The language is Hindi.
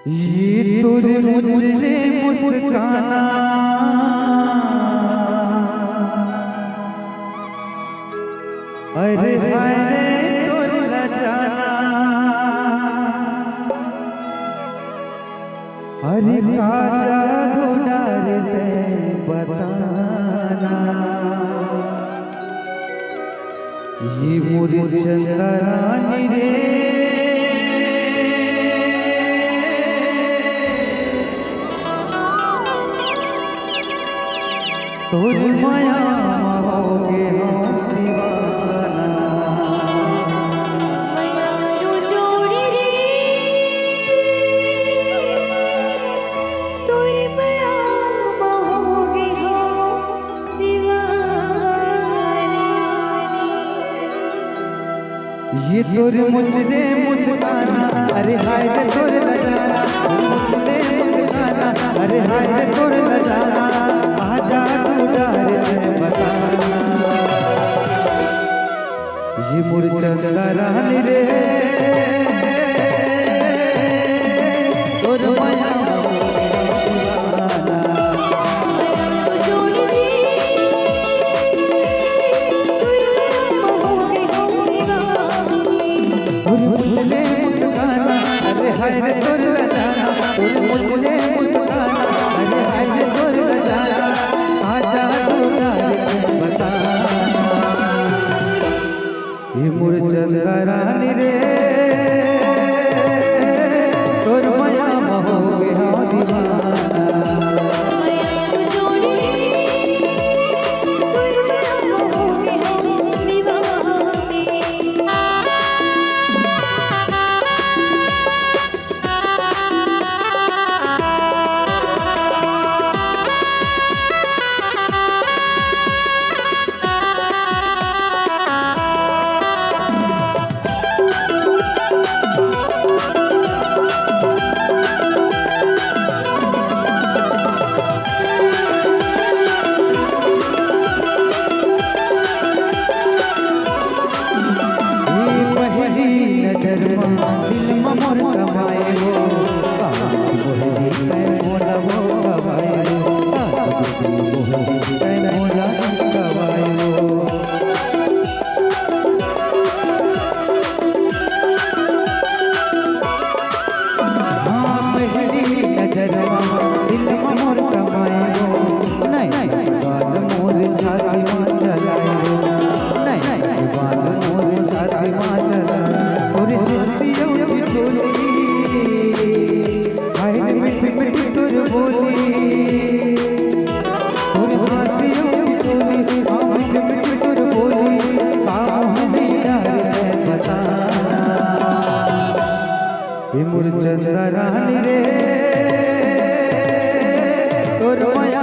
ये तुर मुझे मुस्काना अरे हाय रे तुर लजाना अरे का जादू डरते बताना ये मोरी चंदरानी रे तोर माया होगे हम दीवाना माया रो जोड़ी रे तोर माया होगे हम दीवाना ये तोर मुझे मुस्काना अरे हाय रे तोर लजाना मुझे मुस्काना अरे हाय रे तोर लजाना आजा तू डर बताना ये मोर चंदरानी रे तोर माया दीवाना रो जोड़ी रे तोर माया होगे हम दीवाना तोर मुझे मुस्काना अरे हाय रे तोर लजाना तोर मुझे मुस्काना अरे हाय रे तोर लजाना आजा तू डर बताना ये मोर चंदरानी रे तोर माया होगे हाँ दीवाना माया रो जोड़ी रे तोर माया होगे हम दीवाना पहली नजर में दिल में मोर कमाए हो मोहनी तै मोला वो कमाए हो मोहनी तै मोला कमाए हो हाँ पहली नजर में दिल में मोर कमाए हो नहीं बाल मोर छाती में चलाए हो नहीं बाल मोर छाती में चलाए तोरे हंसियों की बोली हाय रे मिठी मिठी तोर बोली तोरे हंसियों की बोली हाँ मिठी मिठी तोर बोली काम हमें डर बताना ये मोर चंदरानी रे तोर माया